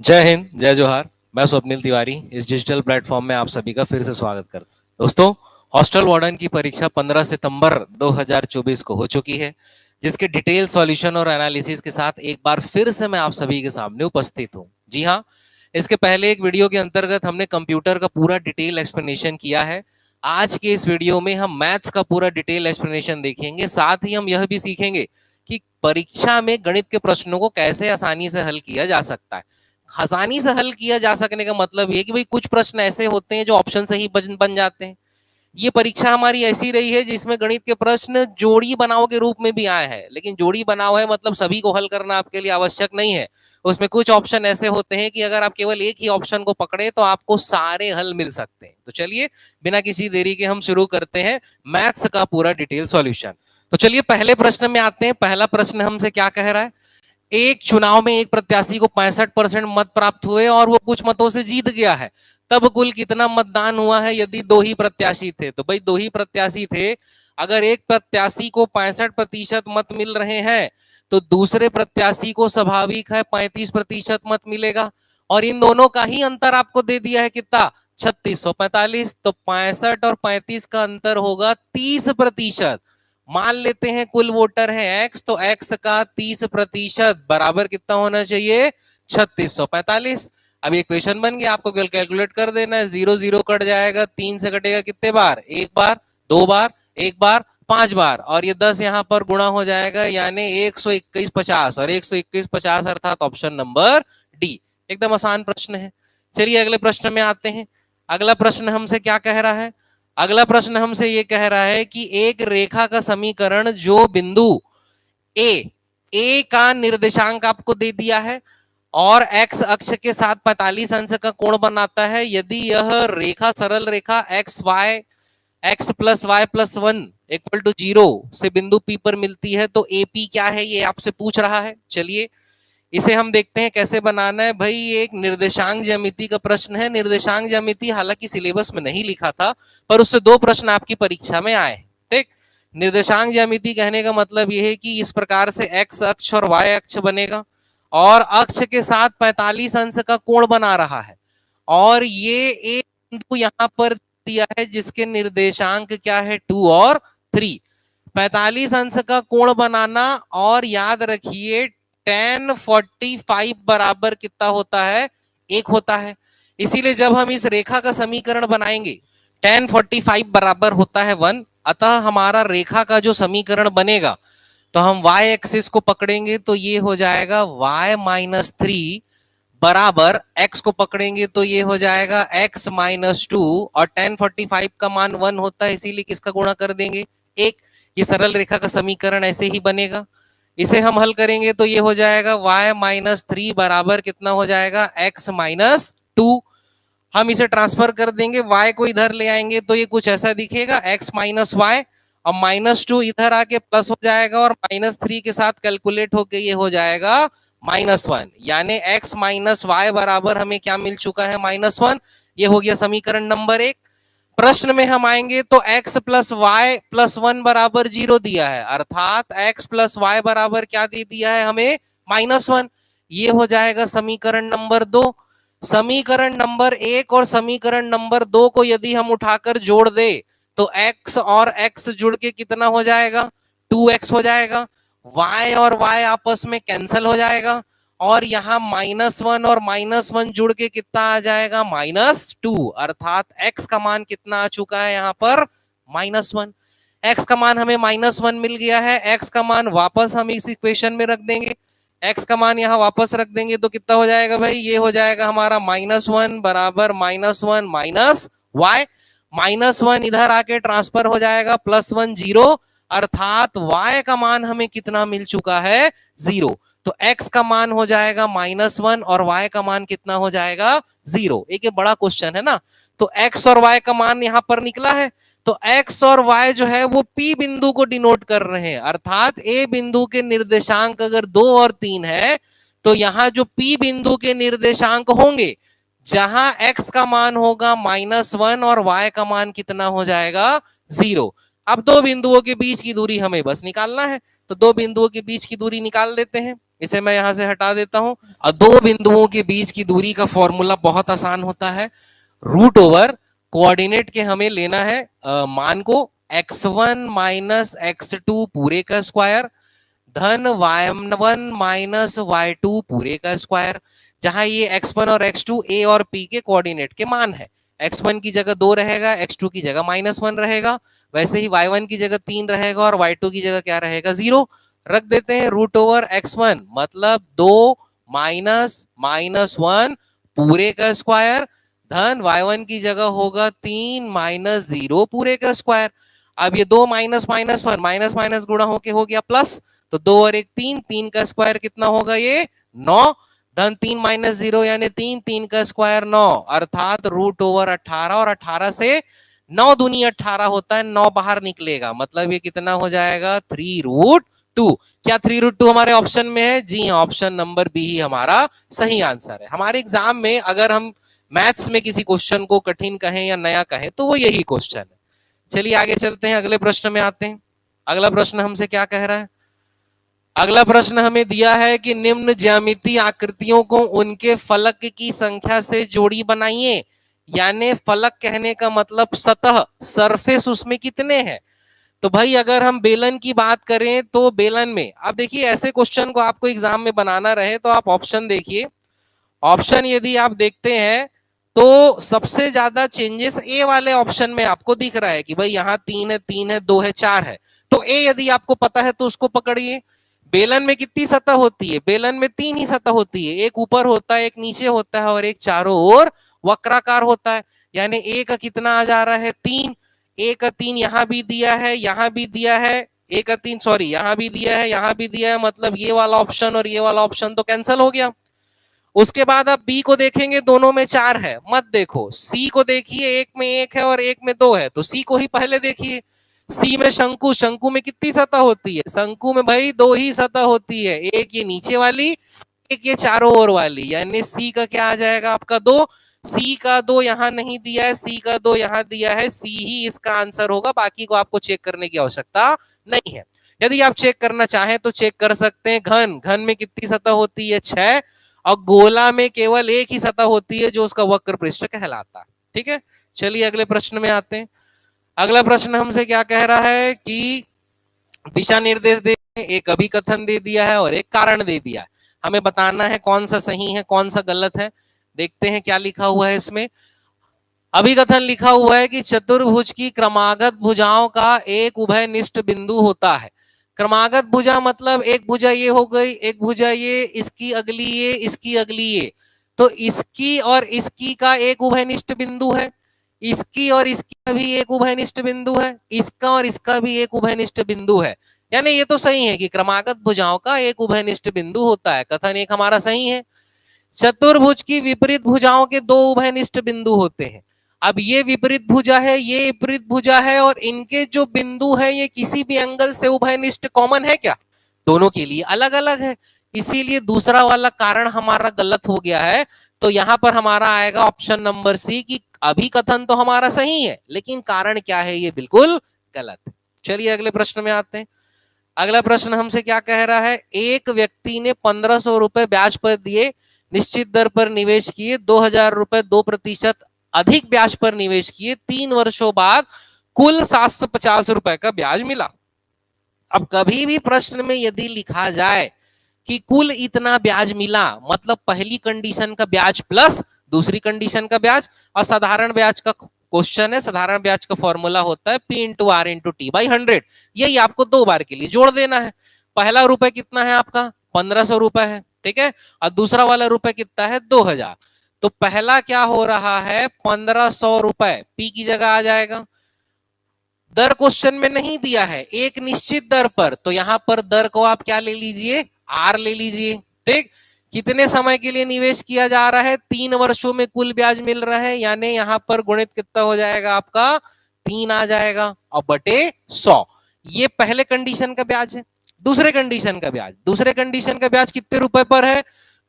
जय हिंद, जय जोहार। मैं स्वप्निल तिवारी इस डिजिटल प्लेटफॉर्म में आप सभी का फिर से स्वागत करता हूं। दोस्तों, हॉस्टल वार्डन की परीक्षा 15 सितंबर 2024 को हो चुकी है, जिसके डिटेल सॉल्यूशन और एनालिसिस के साथ एक बार फिर से मैं आप सभी के सामने उपस्थित हूं। जी हाँ, इसके पहले एक वीडियो के अंतर्गत हमने कंप्यूटर का पूरा डिटेल एक्सप्लेनेशन किया है। आज के इस वीडियो में हम मैथ्स का पूरा डिटेल एक्सप्लेनेशन देखेंगे, साथ ही हम यह भी सीखेंगे कि परीक्षा में गणित के प्रश्नों को कैसे आसानी से हल किया जा सकता है। आसानी से हल किया जा सकने का मतलब ये कि भाई कुछ प्रश्न ऐसे होते हैं जो ऑप्शन से ही बन जाते हैं। ये परीक्षा हमारी ऐसी रही है जिसमें गणित के प्रश्न जोड़ी बनाव के रूप में भी आए हैं, लेकिन जोड़ी बनाव है मतलब सभी को हल करना आपके लिए आवश्यक नहीं है। उसमें कुछ ऑप्शन ऐसे होते हैं कि अगर आप केवल एक ही ऑप्शन को पकड़े तो आपको सारे हल मिल सकते हैं। तो चलिए, बिना किसी देरी के हम शुरू करते हैं मैथ्स का पूरा डिटेल सॉल्यूशन। तो चलिए पहले प्रश्न में आते हैं। पहला प्रश्न हमसे क्या कह रहा है? एक चुनाव में एक प्रत्याशी को 65% मत प्राप्त हुए और वो कुछ मतों से जीत गया है, तब कुल कितना मतदान हुआ है यदि दो ही प्रत्याशी थे? तो भाई दो ही प्रत्याशी थे। अगर एक प्रत्याशी को 65% मत मिल रहे हैं तो दूसरे प्रत्याशी को स्वाभाविक है 35% मत मिलेगा, और इन दोनों का ही अंतर आपको दे दिया है कितना? 3645। तो 65 और 35 का अंतर होगा 30%। मान लेते हैं कुल वोटर है एक्स, तो एक्स का 30% बराबर कितना होना चाहिए? 3645। अब ये क्वेश्चन बन गया, आपको कैलकुलेट कर देना है। 0 0 कट जाएगा, 3 से कटेगा कितने बार? एक बार, दो बार, एक बार, 5 बार, और ये 10 यहां पर गुणा हो जाएगा, यानी 12150, और 12150 अर्थात ऑप्शन नंबर डी। एकदम आसान प्रश्न है। चलिए अगले प्रश्न में आते हैं। अगला प्रश्न हमसे क्या कह रहा है? अगला प्रश्न हमसे ये कह रहा है कि एक रेखा का समीकरण जो बिंदु ए का निर्देशांक आपको दे दिया है और एक्स अक्ष के साथ 45 अंश का कोण बनाता है, यदि यह रेखा सरल रेखा X plus Y plus 1 equal to 0 से बिंदु पी पर मिलती है, तो एपी क्या है ये आपसे पूछ रहा है। चलिए इसे हम देखते हैं कैसे बनाना है। भाई ये एक निर्देशांक ज्यामिति का प्रश्न है। निर्देशांक ज्यामिति हालांकि सिलेबस में नहीं लिखा था, पर उससे दो प्रश्न आपकी परीक्षा में आए। ठीक, निर्देशांक ज्यामिति कहने का मतलब यह है कि इस प्रकार से एक्स अक्ष और वाई अक्ष बनेगा और अक्ष के साथ 45 अंश का कोण बना रहा है, और ये एक बिंदु यहां पर दिया है जिसके निर्देशांक क्या है? 2 और 3। 45 अंश का कोण बनाना, और याद रखिए tan 45 बराबर कितना होता है? 1 होता है। इसीलिए जब हम इस रेखा का समीकरण बनाएंगे, tan 45 बराबर होता है 1, अतः हमारा रेखा का जो समीकरण बनेगा, तो हम y एक्सिस को पकड़ेंगे तो ये हो जाएगा y माइनस 3 बराबर x को पकड़ेंगे तो ये हो जाएगा x माइनस 2, और tan 45 का मान 1 होता है, इसीलिए किसका गुणा कर देंगे? 1। ये सरल रेखा का समीकरण ऐसे ही बनेगा। इसे हम हल करेंगे तो ये हो जाएगा y माइनस 3 बराबर कितना हो जाएगा? x minus 2। हम इसे ट्रांसफर कर देंगे, y को इधर ले आएंगे तो ये कुछ ऐसा दिखेगा, x माइनस वाई, और माइनस 2 इधर आके प्लस हो जाएगा, और माइनस 3 के साथ कैलकुलेट होके ये हो जाएगा -1, यानी x माइनस वाई बराबर हमें क्या मिल चुका है? -1। ये हो गया समीकरण नंबर 1। प्रश्न में हम आएंगे तो x प्लस वाई प्लस 1 बराबर 0 दिया है, अर्थात x प्लस वाई बराबर क्या दे दिया है हमें? -1। ये हो जाएगा समीकरण नंबर 2। समीकरण नंबर 1 और समीकरण नंबर 2 को यदि हम उठाकर जोड़ दे तो x और x जुड़ के कितना हो जाएगा? 2x हो जाएगा। y और y आपस में कैंसल हो जाएगा, और यहां -1 और -1 जुड़ के कितना आ जाएगा? -2, अर्थात x का मान कितना आ चुका है यहां पर? -1। x का मान हमें -1 मिल गया है। x का मान वापस हम इस इक्वेशन में रख देंगे, x का मान यहां वापस रख देंगे तो कितना हो जाएगा भाई? ये हो जाएगा हमारा -1 बराबर -1 माइनस y। -1 इधर आके ट्रांसफर हो जाएगा, +1 0, अर्थात y का मान हमें कितना मिल चुका है? 0। तो x का मान हो जाएगा -1 और y का मान कितना हो जाएगा? 0। एक ये बड़ा क्वेश्चन है ना। तो x और y का मान यहां पर निकला है, तो x और y जो है वो p बिंदु को डिनोट कर रहे हैं, अर्थात a बिंदु के निर्देशांक अगर 2 और 3 है तो यहां जो p बिंदु के निर्देशांक होंगे, जहां x का मान होगा -1 और y का मान कितना हो जाएगा? 0। अब दो बिंदुओं के बीच की दूरी हमें बस निकालना है, तो दो बिंदुओं के बीच की दूरी निकाल देते हैं। इसे मैं यहां से हटा देता हूं। और दो बिंदुओं के बीच की दूरी का फॉर्मूला बहुत आसान होता है, रूट ओवर कोऑर्डिनेट के हमें लेना है मान को x1 माइनस x2 पूरे का स्क्वायर धन y1 माइनस y2 पूरे का स्क्वायर, जहां ये x1 और x2 a और p के कोऑर्डिनेट के मान है। x1 की जगह 2 रहेगा, x2 की जगह -1 रहेगा, वैसे ही y1 की जगह 3 रहेगा और y2 की जगह क्या रहेगा 0 रख देते हैं। रूट ओवर x1 मतलब 2 माइनस -1 पूरे का स्क्वायर धन y1 की जगह होगा 3 माइनस 0 पूरे का स्क्वायर। अब ये 2 माइनस -1 माइनस माइनस गुणा होके हो गया प्लस, तो 2 और 1 3, 3 का स्क्वायर कितना होगा ये 9 धन 3 माइनस 0 यानी 3, 3 का स्क्वायर 9 अर्थात रूट ओवर 18 और 18 से 9 दूनी 18 होता है, 9 बाहर निकलेगा, मतलब ये कितना हो जाएगा 3√2। क्या 3√2 हमारे ऑप्शन में है? जी हाँ, ऑप्शन नंबर बी ही हमारा सही आंसर है। हमारे एग्जाम में अगर हम मैथ्स में किसी क्वेश्चन को कठिन कहें या नया कहें तो वो यही क्वेश्चन है। चलिए आगे चलते हैं, अगले प्रश्न में आते हैं। अगला प्रश्न हमसे क्या कह रहा है? अगला प्रश्न हमें दिया है कि निम्न ज्यामितीय आकृतियों को उनके फलक की संख्या से जोड़ी बनाइए, यानी फलक कहने का मतलब सतह, सरफेस उसमें कितने हैं। तो भाई अगर हम बेलन की बात करें तो बेलन में, अब देखिए ऐसे क्वेश्चन को आपको एग्जाम में बनाना रहे तो आप ऑप्शन देखिए। ऑप्शन यदि आप देखते हैं तो सबसे ज्यादा चेंजेस ए वाले ऑप्शन में आपको दिख रहा है कि भाई यहाँ 3 है, 3 है, 2 है, 4 है, तो ए यदि आपको पता है तो उसको पकड़िए। बेलन में कितनी सतह होती है? बेलन में 3 ही सतह होती है, एक ऊपर होता है, एक नीचे होता है और एक चारों ओर वक्राकार होता है। यानी ए का कितना आ जा रहा है 3, ए का 3 यहां भी दिया है, यहां भी दिया है, ए का 3 सॉरी यहां भी दिया है, यहां भी दिया है, मतलब ये वाला ऑप्शन और ये वाला ऑप्शन तो कैंसिल हो गया। उसके बाद आप बी को देखेंगे, दोनों में 4 है, मत देखो। सी को देखिए, एक में 1 है और एक में 2 है, तो सी को ही पहले देखिए। सी में शंकु, शंकु में कितनी सतह होती है? शंकु में भाई 2 ही सतह होती है, एक ये नीचे वाली, एक ये चारों ओर वाली, यानी सी का क्या आ जाएगा आपका 2। सी का 2 यहां नहीं दिया है, सी का 2 यहां दिया है, सी ही इसका आंसर होगा, बाकी को आपको चेक करने की आवश्यकता नहीं है। यदि आप चेक करना चाहें तो चेक कर सकते हैं। घन, घन में कितनी सतह होती है? 6, और गोला में केवल एक ही सतह होती है जो उसका वक्र पृष्ठ कहलाता है। ठीक है, चलिए अगले प्रश्न में आते हैं। अगला प्रश्न हमसे क्या कह रहा है कि दिशा निर्देश दे, एक अभिकथन दे दिया है और एक कारण दे दिया है, हमें बताना है कौन सा सही है कौन सा गलत है। देखते हैं क्या लिखा हुआ है इसमें। अभिकथन लिखा हुआ है कि चतुर्भुज की क्रमागत भुजाओं का एक उभयनिष्ठ बिंदु होता है। क्रमागत भुजा मतलब एक भुजा ये हो गई, एक भुजा ये, इसकी अगली ये, इसकी अगली ये, तो इसकी और इसकी का एक उभयनिष्ठ बिंदु है, इसकी और इसका भी एक उभयनिष्ठ बिंदु है, इसका और इसका भी एक उभयनिष्ठ बिंदु है। यानी ये तो सही है कि क्रमागत भुजाओं का एक उभयनिष्ठ बिंदु होता है, कथन एक हमारा सही है। चतुर्भुज की विपरीत भुजाओं के दो उभयनिष्ठ बिंदु होते हैं। अब ये विपरीत भुजा है, ये विपरीत भुजा है, और इनके जो बिंदु है ये किसी भी एंगल से उभयनिष्ठ कॉमन है क्या? दोनों के लिए अलग अलग है, इसीलिए दूसरा वाला कारण हमारा गलत हो गया है। तो यहां पर हमारा आएगा ऑप्शन नंबर सी कि अभिकथन तो हमारा सही है लेकिन कारण क्या है ये बिल्कुल गलत। चलिए अगले प्रश्न में आते हैं। अगला प्रश्न हमसे क्या कह रहा है? एक व्यक्ति ने 1500 रुपए ब्याज पर दिए, निश्चित दर पर निवेश किए, 2000 रुपए 2% अधिक ब्याज पर निवेश किए, 3 वर्षों बाद कुल 750 रुपए का ब्याज मिला। अब कभी भी प्रश्न में यदि लिखा जाए कि कुल इतना ब्याज मिला, मतलब पहली कंडीशन का ब्याज प्लस दूसरी कंडीशन का ब्याज, और साधारण ब्याज का क्वेश्चन है, साधारण ब्याज का फॉर्मूला होता है P into R into T by 100, यही आपको 2 बार के लिए जोड़ देना है। पहला रुपए कितना है आपका? 1500 रुपए है, ठीक है, और दूसरा वाला रुपए कितना है? 2000। तो पहला क्या हो रहा है? 1500 रुपए P की जगह आ जाएगा। दर क्वेश्चन में नहीं दिया है, एक निश्चित दर पर, तो यहां पर दर को आप क्या ले लीजिए? आर ले लीजिए। ठीक, कितने समय के लिए निवेश किया जा रहा है? 3 वर्षों में कुल ब्याज मिल रहा है, यानी यहां पर गुणित कितना हो जाएगा आपका? 3 आ जाएगा, और बटे 100। ये पहले कंडीशन का ब्याज है। दूसरे कंडीशन का ब्याज, दूसरे कंडीशन का ब्याज कितने रुपए पर है?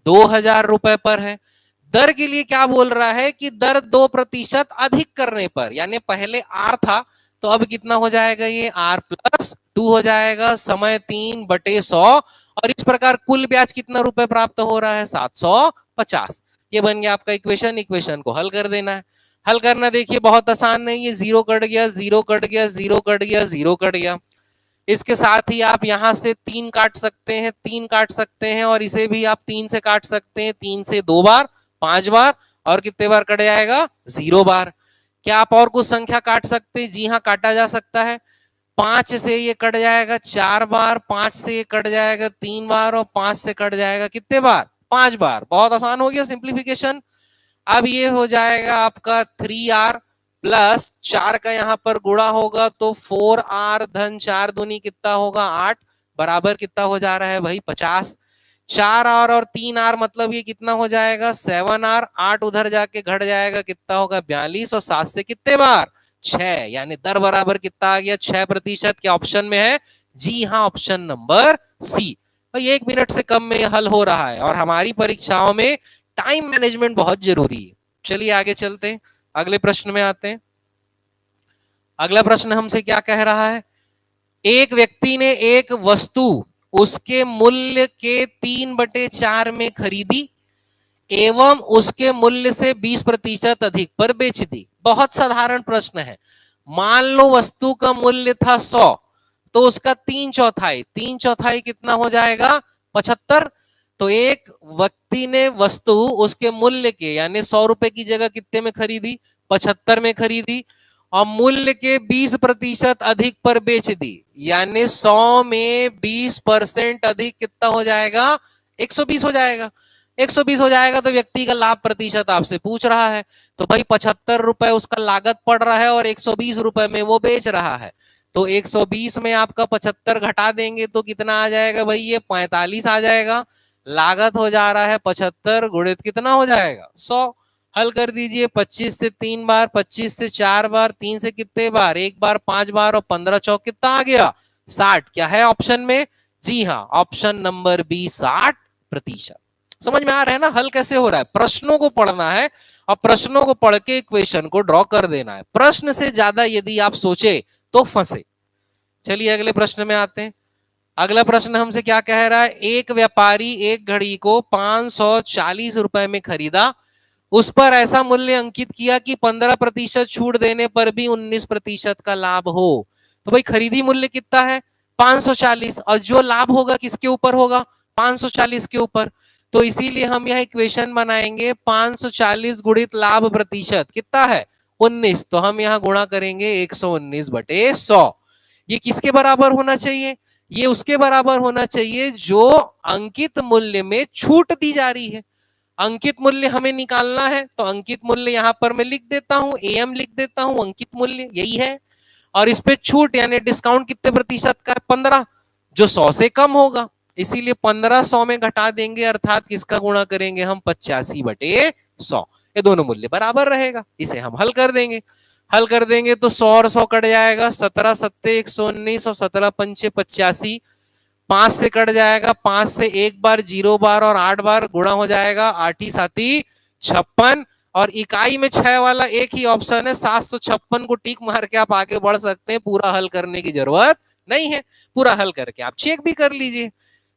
2000 रुपए पर है। दर के लिए क्या बोल रहा है कि दर 2% अधिक करने पर, यानी पहले आर था तो अब कितना हो जाएगा? ये आर प्लस 2 हो जाएगा, समय 3/100, और इस प्रकार कुल ब्याज कितना रुपए प्राप्त हो रहा है, 750। ये बन गया आपका इक्वेशन। इक्वेशन को हल कर देना है। हल करना देखिए बहुत आसान नहीं है, जीरो कट गया, जीरो कट गया, जीरो कट गया, जीरो कट गया। इसके साथ ही आप यहां से 3 काट सकते हैं, 3 काट सकते हैं, और इसे भी आप 3 से काट सकते हैं, 3 से 2 बार, 5 बार, और कितने बार कट जाएगा, 0 बार। क्या आप और कुछ संख्या काट सकते हैं? जी हाँ, काटा जा सकता है। 5 से ये कट जाएगा 4 बार, 5 से ये कट जाएगा 3 बार, और 5 से कट जाएगा कितने बार, 5 बार। बहुत आसान हो गया सिंप्लीफिकेशन। अब ये हो जाएगा आपका 3r प्लस 4 का यहां पर गुणा होगा तो 4r धन 4 दूनी कितना होगा, 8, बराबर कितना हो जा रहा है भाई, 50। 4r और 3r मतलब ये कितना हो जाएगा, 7r। 8 उधर जाके घट जाएगा, कितना होगा, 42, और 7 से कितने बार, 6, यानी दर बराबर कितना आ गया, 6%। क्या ऑप्शन में है, जी हाँ, ऑप्शन नंबर सी। भाई 1 मिनट से कम में हल हो रहा है, और हमारी परीक्षाओं में टाइम मैनेजमेंट बहुत जरूरी है। चलिए आगे चलते हैं, अगले प्रश्न में आते हैं। अगला प्रश्न हमसे क्या कह रहा है, एक व्यक्ति ने एक वस्तु उसके मूल्य के 3/4 में खरीदी एवं उसके मूल्य से 20% अधिक पर बेच दी। बहुत साधारण प्रश्न है। मान लो वस्तु का मूल्य था 100, तो उसका 3/4, 3/4 कितना हो जाएगा, 75। तो एक व्यक्ति ने वस्तु उसके मूल्य के यानी 100 रुपए की जगह कितने में खरीदी, 75 में खरीदी, और मूल्य के 20% अधिक पर बेच दी, यानी 100 में 20% अधिक कितना हो जाएगा, 120 हो जाएगा। 120 हो जाएगा तो व्यक्ति का लाभ प्रतिशत आपसे पूछ रहा है। तो भाई 75 रुपए उसका लागत पड़ रहा है और 120 रुपए में वो बेच रहा है। तो 120 में आपका 75 घटा देंगे तो कितना आ जाएगा भाई, ये 45 आ जाएगा। लागत हो जा रहा है 75 गुणित कितना हो जाएगा, 100। हल कर दीजिए, 25 से 3 बार, 25 से 4 बार, 3 से कितने बार, 1 बार, 5 बार, और 15 चौक कितना आ गया, 60। क्या है ऑप्शन में, जी हाँ, ऑप्शन नंबर बी, 60%। समझ में आ रहा है ना हल कैसे हो रहा है। प्रश्नों को पढ़ना है और प्रश्नों को पढ़ के इक्वेशन को ड्रॉ कर देना है। प्रश्न से ज्यादा यदि आप सोचे तो फंसे। चलिए अगले प्रश्न में आते हैं। अगला प्रश्न हमसे क्या कह रहा है, एक व्यापारी एक घड़ी को 540 रुपए में खरीदा, उस पर ऐसा मूल्य अंकित किया कि 15% छूट देने पर भी 19% का लाभ हो। तो भाई खरीदी मूल्य कितना है, 540, और जो लाभ होगा किसके ऊपर होगा, 540 के ऊपर। तो इसीलिए हम यह इक्वेशन बनाएंगे, 540 गुणित लाभ प्रतिशत कितना है, 19। तो हम यहां गुणा करेंगे 119/100। ये किसके बराबर होना चाहिए, ये उसके बराबर होना चाहिए जो अंकित मूल्य में छूट दी जा रही है। अंकित मूल्य हमें निकालना है, तो अंकित मूल्य यहां पर मैं लिख देता हूं, एम लिख देता हूं, अंकित मूल्य यही है। और इस पे छूट यानी डिस्काउंट कितने प्रतिशत का, 15, जो 100 से कम होगा। इसीलिए 15 100 में घटा देंगे, अर्थात किसका गुणा करेंगे हम, 85/100। ये दोनों मूल्य बराबर रहेगा। इसे हम हल कर देंगे। हल कर देंगे तो 100 और 100 कट जाएगा, 17 सत्ते 119 और 17 पंचे 85। 5 से कट जाएगा, 5 से 1 बार, 0 बार, और 8 बार गुणा हो जाएगा, 8 ही 7 56। और इकाई में 6 वाला एक ही ऑप्शन है, 756 को टिक मार के आप आगे बढ़ सकते हैं। पूरा हल करने की जरूरत नहीं है, पूरा हल करके आप चेक भी कर लीजिए।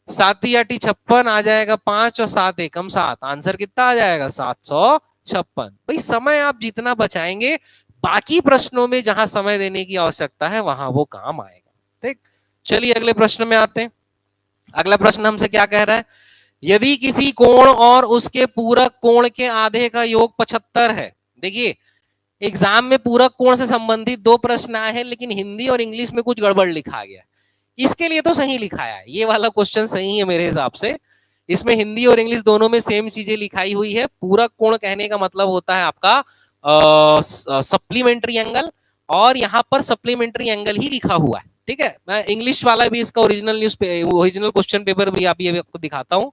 7 8 56 आ जाएगा, 5 और 7 एकम 7, आंसर कितना आ जाएगा, 756। भाई समय आप जितना बचाएंगे, बाकी प्रश्नों में जहां समय देने की आवश्यकता है वहां वो काम आएगा। ठीक, चलिए अगले प्रश्न में आते हैं। अगला प्रश्न हमसे क्या कह रहा है, यदि किसी कोण और उसके पूरक कोण के आधे का योग 75 है। देखिए एग्जाम में पूरक कोण से संबंधित 2 प्रश्न आए हैं, लेकिन हिंदी और इंग्लिश में कुछ गड़बड़ लिखा गया। इसके लिए तो सही लिखा है, ये वाला क्वेश्चन सही है मेरे हिसाब से। इसमें हिंदी और इंग्लिश दोनों में सेम चीजें लिखाई हुई है। पूरक कोण कहने का मतलब होता है आपका सप्लीमेंट्री एंगल, और यहाँ पर सप्लीमेंट्री एंगल ही लिखा हुआ है। ठीक है, मैं इंग्लिश वाला भी इसका ओरिजिनल क्वेश्चन पेपर भी अभी आपको दिखाता हूँ।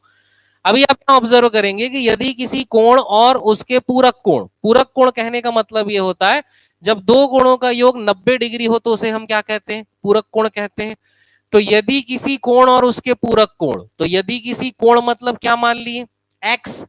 अभी आप ऑब्जर्व करेंगे कि यदि किसी कोण और उसके पूरक कोण, पूरक कोण कहने का मतलब ये होता है जब 2 कोणों का योग 90 डिग्री हो तो उसे हम क्या कहते हैं, पूरक कोण कहते हैं। तो यदि किसी कोण और उसके पूरक कोण, तो यदि किसी कोण मतलब क्या मान लिए, x,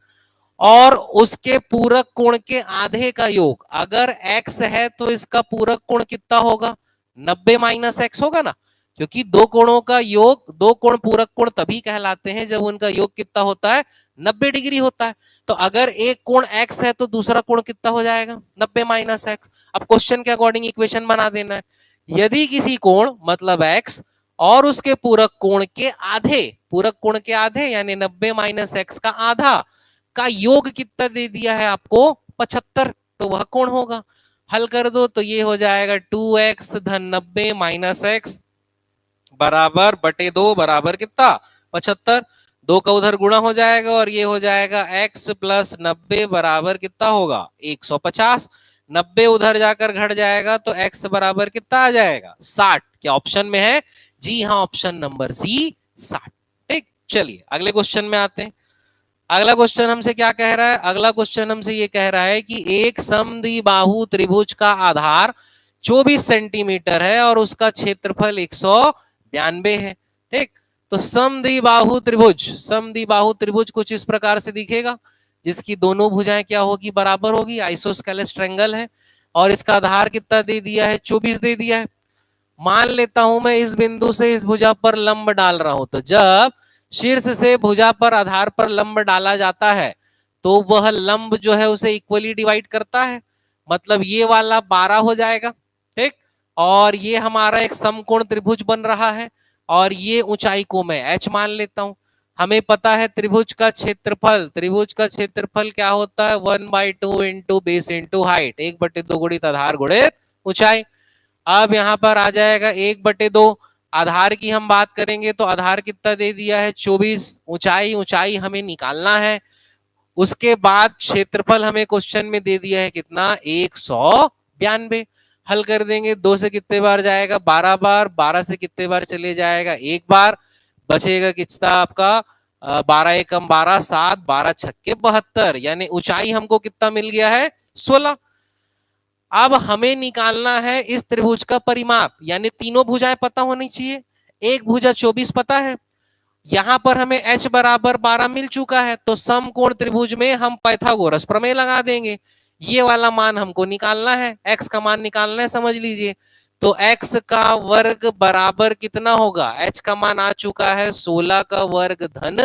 और उसके पूरक कोण के आधे का योग, अगर x है तो इसका पूरक कोण कितना होगा, 90 - x होगा ना। क्योंकि दो कोणों का योग, दो कोण पूरक कोण तभी कहलाते हैं जब उनका योग कितना होता है, 90 डिग्री होता है। तो अगर एक कोण x है तो दूसरा कोण कितना हो जाएगा, 90 माइनस एक्स। अब क्वेश्चन के अकॉर्डिंग इक्वेशन बना देना है। यदि किसी कोण मतलब x और उसके पूरक कोण के आधे, पूरक कोण के आधे यानी 90 माइनस एक्स का आधा का योग कितना दे दिया है आपको, 75, तो वह कोण होगा। हल कर दो तो ये हो जाएगा 2x धन 90 माइनस एक्स बराबर बटे 2 बराबर कितना, 75। 2 का उधर गुणा हो जाएगा और ये हो जाएगा x प्लस 90 बराबर कितना होगा, 150। 90 उधर जाकर घट जाएगा तो x बराबर कितना आ जाएगा, 60। क्या ऑप्शन में है, जी हाँ, ऑप्शन नंबर सी 60। ठीक, चलिए अगले क्वेश्चन में आते हैं। अगला क्वेश्चन हमसे क्या कह रहा है, अगला क्वेश्चन हमसे ये कह रहा है कि एक समद्विबाहु त्रिभुज का आधार 24 सेंटीमीटर है और उसका क्षेत्रफल 192 है। ठीक, तो समद्विबाहु त्रिभुज, समद्विबाहु त्रिभुज कुछ इस प्रकार से दिखेगा, जिसकी दोनों भुजाएं क्या होगी, बराबर होगी, आइसोस्केलेस ट्रायंगल है। और इसका आधार कितना दे दिया है, 24 दे दिया है। मान लेता हूं मैं इस बिंदु से इस भुजा पर लंब डाल रहा हूं, तो जब शीर्ष से भुजा पर आधार पर लंब डाला जाता है तो वह लंब जो है उसे इक्वली डिवाइड करता है, मतलब ये वाला 12 हो जाएगा। ठीक, और ये हमारा एक समकोण त्रिभुज बन रहा है और ये ऊंचाई को मैं h मान लेता हूं। हमें पता है त्रिभुज का क्षेत्रफल, त्रिभुज का क्षेत्रफल क्या होता है, 1/2 इंटू बेस इंटू हाइट, 1/2 गुणित आधार गुणित ऊंचाई। अब यहां पर आ जाएगा 1/2। आधार की हम बात करेंगे तो आधार कितना दे दिया है, 24। ऊंचाई, ऊंचाई हमें निकालना है। उसके बाद क्षेत्रफल हमें क्वेश्चन में दे दिया है कितना, 192। हल कर देंगे, 2 से कितने बार जाएगा, 12 बार। 12 से कितने बार चले जाएगा, एक बार। बचेगा कितना आपका, 12 एकम 12, 7, 12 छक्के 72, यानी ऊंचाई हमको कितना मिल गया है, 16। अब हमें निकालना है इस त्रिभुज का परिमाप, यानी तीनों भुजाएं पता होनी चाहिए। एक भुजा 24 पता है, यहां पर हमें h बराबर 12 मिल चुका है, तो समकोण त्रिभुज में हम पाइथागोरस प्रमेय लगा देंगे। ये वाला मान हमको निकालना है, x का मान निकालना है, समझ लीजिए। तो x का वर्ग बराबर कितना होगा, h का मान आ चुका है 16 का वर्ग धन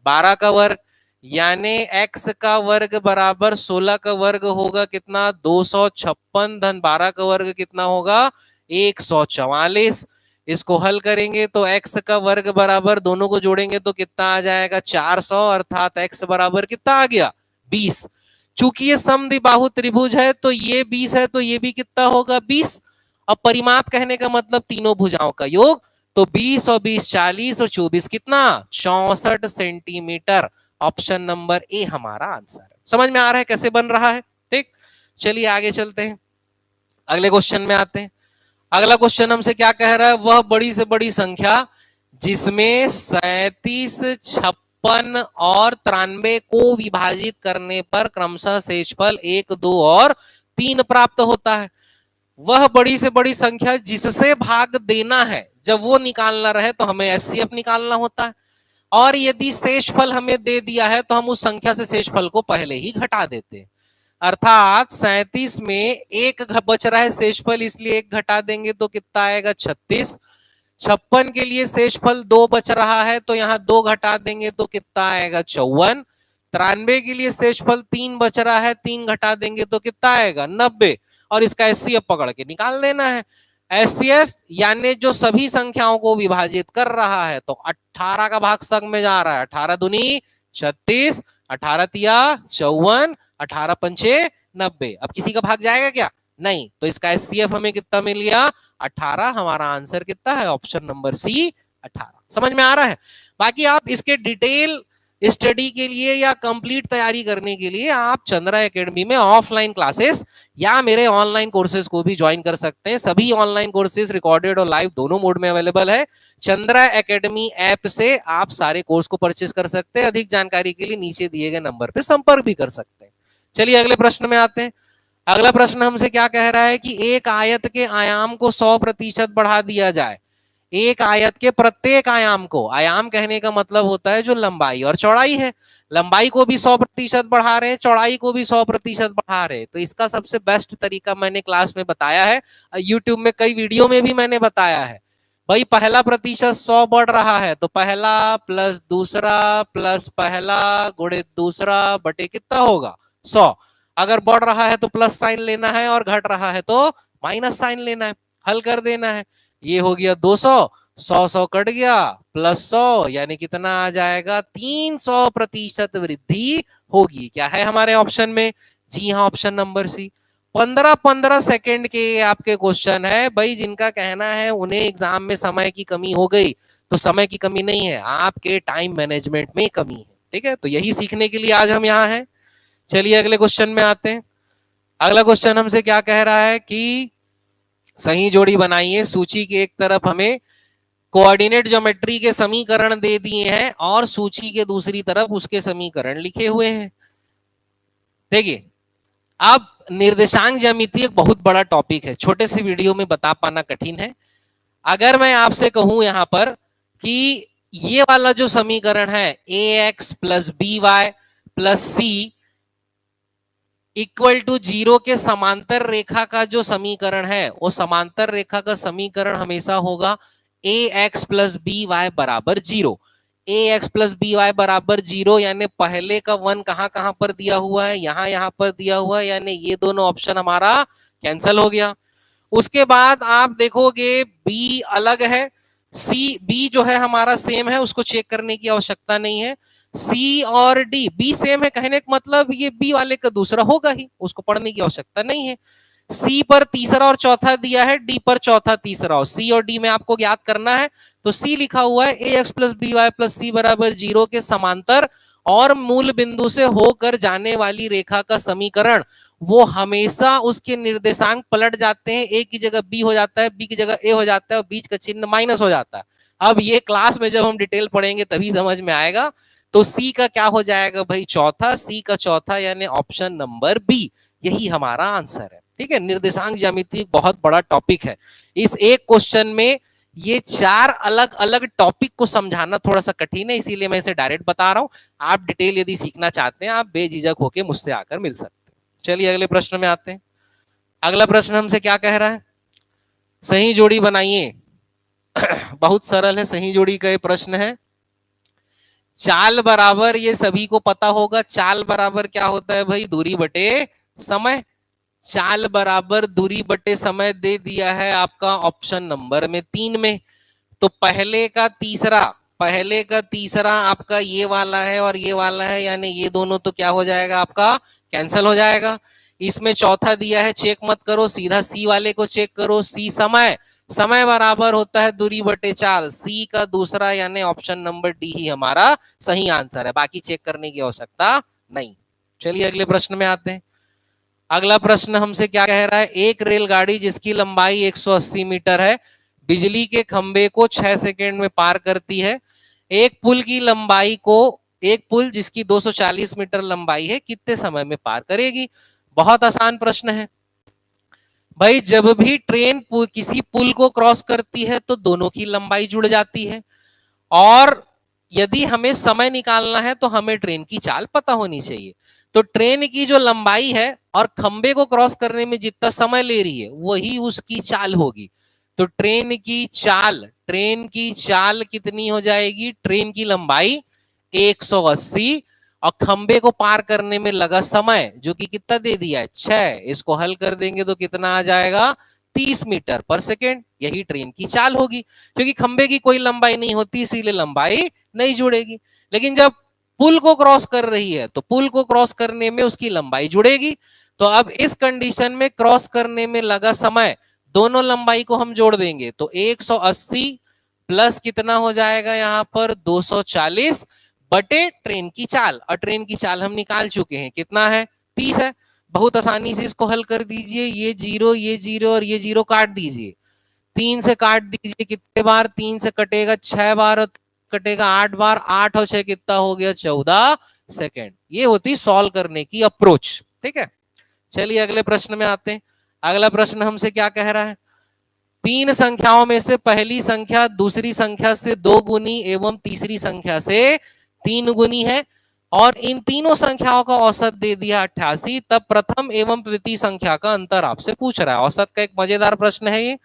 12 का वर्ग, यानी x का वर्ग बराबर 16 का वर्ग होगा कितना, 256 धन 12 का वर्ग कितना होगा, 144। इसको हल करेंगे तो x का वर्ग बराबर, दोनों को जोड़ेंगे तो कितना आ जाएगा, 400, अर्थात x बराबर कितना आ गया, 20। चूंकि ये समद्विबाहु त्रिभुज है तो ये 20 है, तो ये भी कितना होगा, 20। अब परिमाप कहने का मतलब तीनों भुजाओं का योग, तो 20 और 20 40 और 24 कितना, 64 सेंटीमीटर। ऑप्शन नंबर ए हमारा आंसर है। समझ में आ रहा है कैसे बन रहा है। ठीक, चलिए आगे चलते हैं, अगले क्वेश्चन में आते हैं। अगला क्वेश्चन हमसे क्या कह रहा है, वह बड़ी से बड़ी संख्या जिसमें 37, 56 और 93 को विभाजित करने पर क्रमशः शेषफल 1, 2 और 3 प्राप्त होता है। वह बड़ी से बड़ी संख्या जिससे भाग देना है, जब वो निकालना रहे तो हमें एचसीएफ निकालना होता है। और यदि शेषफल हमें दे दिया है तो हम उस संख्या से शेषफल को पहले ही घटा देते हैं। अर्थात 37 में एक बच रहा है शेषफल, इसलिए एक घटा देंगे तो कितना आएगा, 36। 56 के लिए शेषफल 2 बच रहा है तो यहाँ 2 घटा देंगे तो कितना आएगा, 54। 93 के लिए शेषफल 3 बच रहा है, 3 घटा देंगे तो कितना आएगा, 90। और इसका एचसीएफ पकड़ के निकाल देना है। एचसीएफ यानी जो सभी संख्याओं को विभाजित कर रहा है, तो 18 का भाग संग में जा रहा है, 18 दूनी 36, 18 तिया 54, 18 पंचे 90। अब किसी का भाग जाएगा क्या, नहीं, तो इसका एचसीएफ हमें कितना मिल गया, 18। हमारा आंसर कितना है, ऑप्शन नंबर सी 18। समझ में आ रहा है। बाकी आप इसके डिटेल स्टडी के लिए या कंप्लीट तैयारी करने के लिए आप चंद्रा एकेडमी में ऑफलाइन क्लासेस या मेरे ऑनलाइन कोर्सेज को भी ज्वाइन कर सकते हैं। सभी ऑनलाइन कोर्सेज रिकॉर्डेड और लाइव दोनों मोड में अवेलेबल है। चंद्रा एकेडमी ऐप से आप सारे कोर्स को परचेज कर सकते हैं। अधिक जानकारी के लिए नीचे दिए गए नंबर पर संपर्क भी कर सकते हैं। चलिए अगले प्रश्न में आते हैं। अगला प्रश्न हमसे क्या कह रहा है कि एक आयत के आयाम को 100% बढ़ा दिया जाए। एक आयत के प्रत्येक आयाम को, आयाम कहने का मतलब होता है जो लंबाई और चौड़ाई है, लंबाई को भी 100% बढ़ा रहे हैं, चौड़ाई को भी 100% बढ़ा रहे हैं। तो इसका सबसे बेस्ट तरीका मैंने क्लास में बताया है, यूट्यूब में कई वीडियो में भी मैंने बताया है। भाई पहला प्रतिशत 100 बढ़ रहा है तो पहला प्लस दूसरा प्लस पहला गुणे दूसरा बटे कितना होगा 100। अगर बढ़ रहा है तो प्लस साइन लेना है और घट रहा है तो माइनस साइन लेना है, हल कर देना है। ये हो गया 200, 100 कट गया प्लस 100 यानी कितना आ जाएगा 300% वृद्धि होगी। क्या है हमारे ऑप्शन में? जी हाँ, ऑप्शन नंबर सी। 15-15 सेकंड के आपके क्वेश्चन है भाई, जिनका कहना है उन्हें एग्जाम में समय की कमी हो गई, तो समय की कमी नहीं है, आपके टाइम मैनेजमेंट में कमी है। ठीक है, तो यही सीखने के लिए आज हम यहाँ हैं। चलिए अगले क्वेश्चन में आते हैं। अगला क्वेश्चन हमसे क्या कह रहा है कि सही जोड़ी बनाइए। सूची के एक तरफ हमें कोऑर्डिनेट ज्योमेट्री के समीकरण दे दिए हैं और सूची के दूसरी तरफ उसके समीकरण लिखे हुए हैं। देखिए, अब निर्देशांक ज्यामिति एक बहुत बड़ा टॉपिक है, छोटे से वीडियो में बता पाना कठिन है। अगर मैं आपसे कहूं यहां पर कि ये वाला जो समीकरण है ax plus B Y plus C equal to 0 के समांतर रेखा का जो समीकरण है, वो समांतर रेखा का समीकरण हमेशा होगा ax प्लस बी वाई बराबर 0। ax प्लस बी वाई बराबर 0 यानी पहले का 1 कहां पर दिया हुआ है, यहां पर दिया हुआ है, यानी ये दोनों ऑप्शन हमारा कैंसिल हो गया। उसके बाद आप देखोगे b अलग है, सी बी जो है हमारा सेम है, उसको चेक करने की आवश्यकता नहीं है। सी और डी, बी सेम है कहने का मतलब ये बी वाले का दूसरा होगा ही, उसको पढ़ने की आवश्यकता नहीं है। सी पर तीसरा और चौथा दिया है, डी पर चौथा तीसरा, और सी और डी में आपको ज्ञात करना है। तो सी लिखा हुआ है A X plus B Y plus C बराबर 0 के समांतर और मूल बिंदु से होकर जाने वाली रेखा का समीकरण, वो हमेशा उसके निर्देशांक पलट जाते हैं, ए की जगह बी हो जाता है, बी की जगह ए हो जाता है और बीच का चिन्ह माइनस हो जाता है। अब ये क्लास में जब हम डिटेल पढ़ेंगे तभी समझ में आएगा। तो सी का क्या हो जाएगा भाई चौथा, सी का चौथा यानी ऑप्शन नंबर बी, यही हमारा आंसर है। ठीक है, निर्देशांक ज्यामिति बहुत बड़ा टॉपिक है। इस एक क्वेश्चन में ये 4 अलग अलग टॉपिक को समझाना थोड़ा सा कठिन है, इसीलिए मैं इसे डायरेक्ट बता रहा हूं। आप डिटेल यदि सीखना चाहते हैं, आप बेझिझक होकर मुझसे आकर मिल सकते हैं। चलिए अगले प्रश्न में आते हैं। अगला प्रश्न हमसे क्या कह रहा है? सही जोड़ी बनाइए। बहुत सरल है, सही जोड़ी का ये प्रश्न है। चाल बराबर, ये सभी को पता होगा, चाल बराबर क्या होता है भाई? दूरी बटे समय। चाल बराबर दूरी बटे समय दे दिया है आपका ऑप्शन नंबर में 3 में। तो पहले का तीसरा आपका ये वाला है और ये वाला है, यानी ये दोनों तो क्या हो जाएगा आपका कैंसिल हो जाएगा। इसमें चौथा दिया है, चेक मत करो, सीधा सी वाले को चेक करो। सी समय बराबर होता है दूरी बटे चाल, सी का दूसरा यानी ऑप्शन नंबर डी ही हमारा सही आंसर है, बाकी चेक करने की आवश्यकता नहीं। चलिए अगले प्रश्न में आते हैं। अगला प्रश्न हमसे क्या कह रहा है? एक रेलगाड़ी जिसकी लंबाई 180 मीटर है, बिजली के खंबे को 6 सेकंड में पार करती है। एक पुल जिसकी 240 मीटर लंबाई है कितने समय में पार करेगी? बहुत आसान प्रश्न है भाई। जब भी ट्रेन किसी पुल को क्रॉस करती है तो दोनों की लंबाई जुड़ जाती है, और यदि हमें समय निकालना है तो हमें ट्रेन की चाल पता होनी चाहिए। तो ट्रेन की जो लंबाई है और खंबे को क्रॉस करने में जितना समय ले रही है वही उसकी चाल होगी। तो ट्रेन की चाल कितनी हो जाएगी? ट्रेन की लंबाई 180 और खंबे को पार करने में लगा समय जो कि कितना दे दिया है 6, इसको हल कर देंगे तो कितना आ जाएगा 30 मीटर पर सेकेंड। यही ट्रेन की चाल होगी, क्योंकि खंबे की कोई लंबाई नहीं होती इसीलिए लंबाई नहीं जुड़ेगी। लेकिन जब पुल को क्रॉस कर रही है तो पुल को क्रॉस करने में उसकी लंबाई जुड़ेगी। तो अब इस कंडीशन में क्रॉस करने में लगा समय, दोनों लंबाई को हम जोड़ देंगे तो 180 प्लस कितना हो जाएगा यहाँ पर 240 बटे ट्रेन की चाल, और ट्रेन की चाल हम निकाल चुके हैं, कितना है 30 है। बहुत आसानी से इसको हल कर दीजिए, ये जीरो और ये जीरो काट दीजिए, 3 से काट दीजिए, कितने बार 3 से कटेगा 6 बार और कटेगा 8 बार, 8 और 6 कितना हो गया 14 सेकेंड। ये होती सॉल्व करने की अप्रोच। ठीक है, चलिए अगले प्रश्न में आते हैं। अगला प्रश्न हमसे क्या कह रहा है? 3 संख्याओं में से पहली संख्या दूसरी संख्या से 2 गुनी एवं तीसरी संख्या से 3 गुनी है और इन तीनों संख्याओं का औसत दे दिया 88, तब प्रथम एवं तृतीय संख्या का अंतर आपसे पूछ रहा है। औसत का एक मजेदार प्रश्न है ये।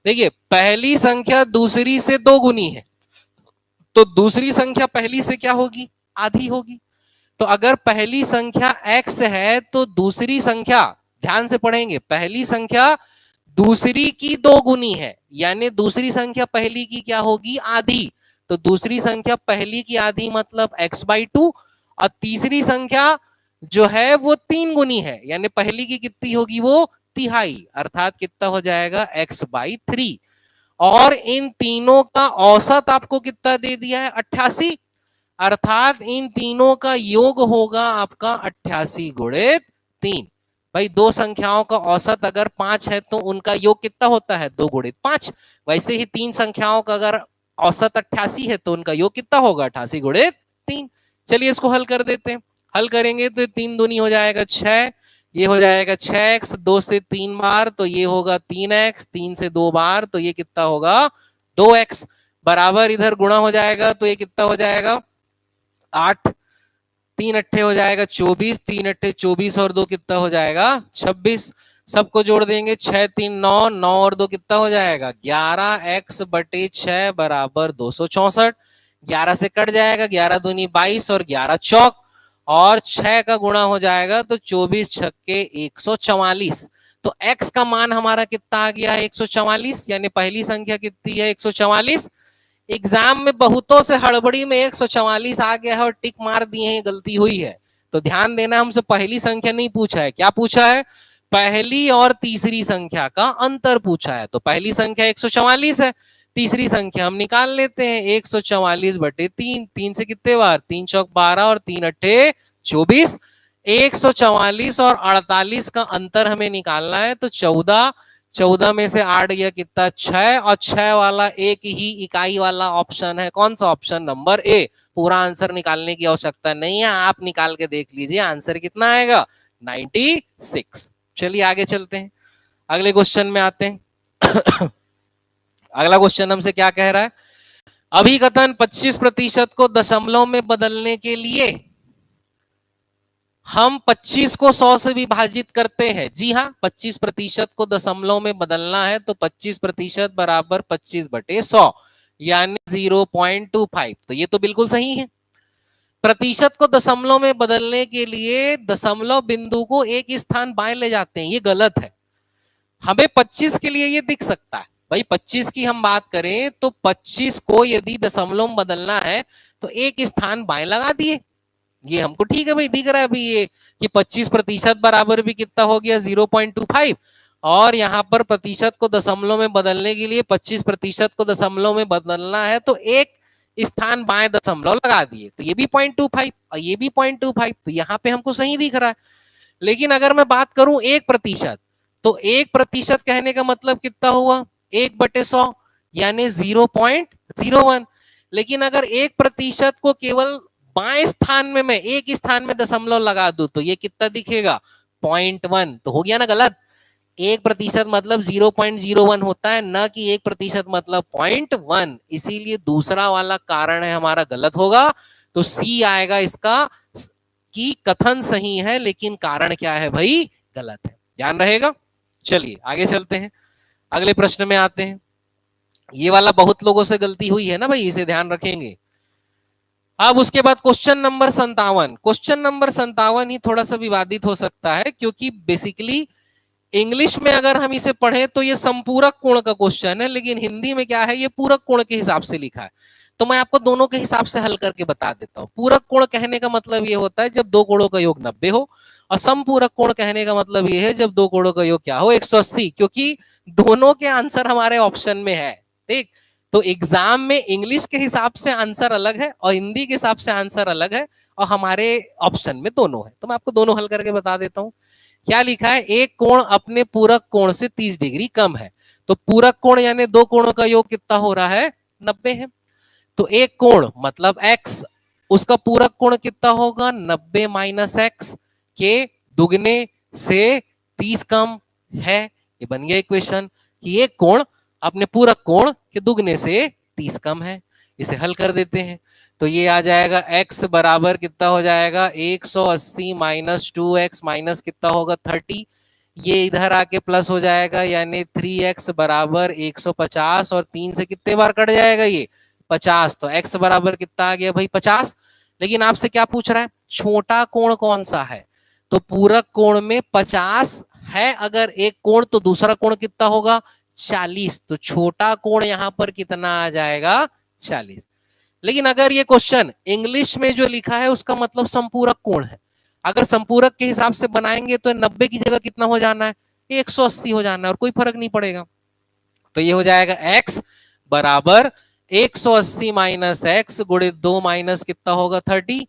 देखिए पहली संख्या दूसरी से 2 गुनी है, तो दूसरी संख्या पहली से क्या होगी, आधी होगी। तो अगर पहली संख्या x है तो दूसरी संख्या, ध्यान से पढ़ेंगे, पहली संख्या दूसरी की 2 गुनी है, यानी दूसरी संख्या पहली की क्या होगी, आधी। तो दूसरी संख्या पहली की आधी मतलब x/2, और तीसरी संख्या जो है वो 3 गुनी है, यानी पहली की कितनी होगी, वो तिहाई, अर्थात कितना हो जाएगा, x/3। और इन तीनों का औसत आपको कितना दे दिया है, 88, अर्थात इन तीनों का योग होगा आपका 88 गुणित 3। भाई दो संख्याओं का औसत अगर 5 है तो उनका योग कितना होता है, 2 गुणित 5। वैसे ही तीन संख्याओं का अगर औसत 88 है तो उनका योग कितना होगा, 88 गुणित 3। चलिए इसको हल कर देते हैं। हल करेंगे तो 3 दूनी हो जाएगा 6, ये हो जाएगा 6x, 2 से 3 बार तो ये होगा 3x, 3 से 2 बार तो ये कितना होगा, 2x, बराबर इधर गुणा हो जाएगा तो ये कितना हो जाएगा, 8, 3 अट्ठे हो जाएगा 24, 3 अट्ठे 24 और 2 कितना हो जाएगा, 26। सबको जोड़ देंगे, 6 3 9, 9 और 2 कितना हो जाएगा, 11x/6 बराबर 264। 11 से कट जाएगा, 11 दूनी 22 और 11 चौक, और 6 का गुणा हो जाएगा तो 24 छक्के 144। तो x का मान हमारा कितना आ गया है, 144, यानी पहली संख्या कितनी है, 144। एग्जाम में बहुतों से हड़बड़ी में 144 आ गया है और टिक मार दिए हैं, गलती हुई है। तो ध्यान देना, हमसे पहली संख्या नहीं पूछा है, क्या पूछा है, पहली और तीसरी संख्या का अंतर पूछा है। तो पहली संख्या 144 है, तीसरी संख्या हम निकाल लेते हैं, 144/3, 3 से कितने बार, 3 चौक 12 और 3 अट्ठे 24। 144 और 48 का अंतर हमें निकालना है, तो 14, 14 में से 8 गया कितना, 6, और 6 वाला एक ही इकाई वाला ऑप्शन है, कौन सा ऑप्शन, नंबर ए। पूरा आंसर निकालने की आवश्यकता नहीं है, आप निकाल के देख लीजिए आंसर कितना आएगा, 96। चलिए आगे चलते हैं, अगले क्वेश्चन में आते हैं। अगला क्वेश्चन हमसे क्या कह रहा है, अभिकथन 25% को दशमलव में बदलने के लिए हम 25 को 100 से विभाजित करते हैं। जी हाँ, 25% को दशमलव में बदलना है तो 25% बराबर 25/100, यानी 0.25। तो ये तो बिल्कुल सही है। प्रतिशत को दशमलव में बदलने के लिए दशमलव बिंदु को एक स्थान बाएं ले जाते हैं, ये गलत है। हमें 25 के लिए ये दिख सकता है, भाई 25 की हम बात करें तो 25 को यदि दशमलव में बदलना है तो एक स्थान बाएं लगा दिए, ये हमको ठीक है भाई, दिख रहा है अभी ये कि 25% बराबर भी कितना हो गया, 0.25। और यहाँ पर प्रतिशत को दशमलव में बदलने के लिए 25% को दशमलव में बदलना है तो एक स्थान बाएं दशमलव लगा दिए, तो ये भी 0.25 और ये भी 0.25, तो यहाँ पे हमको सही दिख रहा है। लेकिन अगर मैं बात करूं 1%, तो 1% कहने का मतलब कितना हुआ, 1/100, यानी 0.01। लेकिन अगर 1% को केवल बाएं स्थान में मैं एक स्थान में दशमलव लगा दूं तो ये कितना दिखेगा, 0.1। तो हो गया ना गलत, 1% मतलब 0.01 होता है, ना कि 1% मतलब 0.1। इसीलिए दूसरा वाला कारण है हमारा गलत होगा, तो सी आएगा इसका, कि कथन सही है लेकिन कारण क्या है भाई, गलत है, ध्यान रहेगा। चलिए आगे चलते हैं, अगले प्रश्न में आते हैं। ये वाला बहुत लोगों से गलती हुई है ना भाई, इसे ध्यान रखेंगे। अब उसके बाद क्वेश्चन नंबर 57। क्वेश्चन नंबर 57 ही थोड़ा सा विवादित हो सकता है, क्योंकि बेसिकली इंग्लिश में अगर हम इसे पढ़ें तो ये संपूरक कोण का क्वेश्चन है, लेकिन हिंदी में क्या है, ये पूरक कोण के हिसाब से लिखा है। तो मैं आपको दोनों के हिसाब से हल करके बता देता हूं। पूरक कोण कहने का मतलब ये होता है जब दो कोणों का योग 90 हो, और संपूरक कोण कहने का मतलब ये है जब दो कोणों का योग क्या हो, 180, क्योंकि दोनों के आंसर हमारे ऑप्शन में है। ठीक, तो एग्जाम में इंग्लिश के हिसाब से आंसर अलग है और हिंदी के हिसाब से आंसर अलग है, और हमारे ऑप्शन में दोनों है। तो मैं आपको दोनों हल करके बता देता हूं। क्या लिखा है, एक कोण अपने पूरक कोण से 30 डिग्री कम है। तो पूरक कोण यानी दो कोणों का योग कितना हो रहा है, 90 है। तो एक कोण मतलब x, उसका पूरक कोण कितना होगा, 90 माइनस x के दुगने से 30 कम है। ये बन गया इक्वेशन कि एक कोण अपने पूरक कोण के दुगने से 30 कम है। इसे हल कर देते हैं तो ये आ जाएगा x बराबर कितना हो जाएगा, 180 माइनस 2x माइनस कितना होगा 30, ये इधर आके प्लस हो जाएगा, यानी 3x बराबर 150 और 3 से कितने बार कट जाएगा ये 50, तो x बराबर कितना आ गया भाई 50। लेकिन आपसे क्या पूछ रहा है, छोटा कोण कौन सा है, तो पूरक कोण में 50 है अगर एक कोण, तो दूसरा कोण कितना होगा 40, तो छोटा कोण यहां पर कितना आ जाएगा 40। लेकिन अगर ये क्वेश्चन इंग्लिश में जो लिखा है उसका मतलब संपूरक कोण है, अगर संपूरक के हिसाब से बनाएंगे तो 90 की जगह कितना हो जाना है 180 हो जाना है, और कोई फर्क नहीं पड़ेगा। तो ये हो जाएगा x बराबर 180 माइनस एक्स गुणित 2 माइनस कितना होगा 30,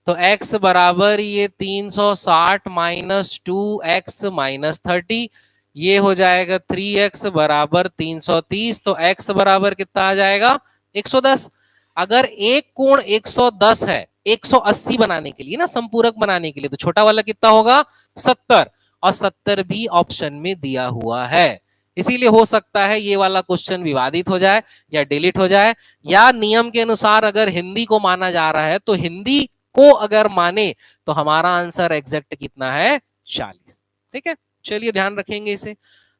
तो x बराबर ये 360 माइनस 2x माइनस 30, ये हो जाएगा 3x बराबर 330, तो x बराबर कितना आ जाएगा 110। अगर एक कोण 110 है 180 बनाने के लिए ना, संपूरक बनाने के लिए, तो छोटा वाला कितना होगा 70, और 70 भी ऑप्शन में दिया हुआ है। इसीलिए हो सकता है ये वाला क्वेश्चन विवादित हो जाए या डिलीट हो जाए, या नियम के अनुसार अगर हिंदी को माना जा रहा है तो हिंदी को अगर माने तो हमारा आंसर एग्जैक्ट कितना है 40। ठीक है, चलिए ध्यान रखेंगे इसे।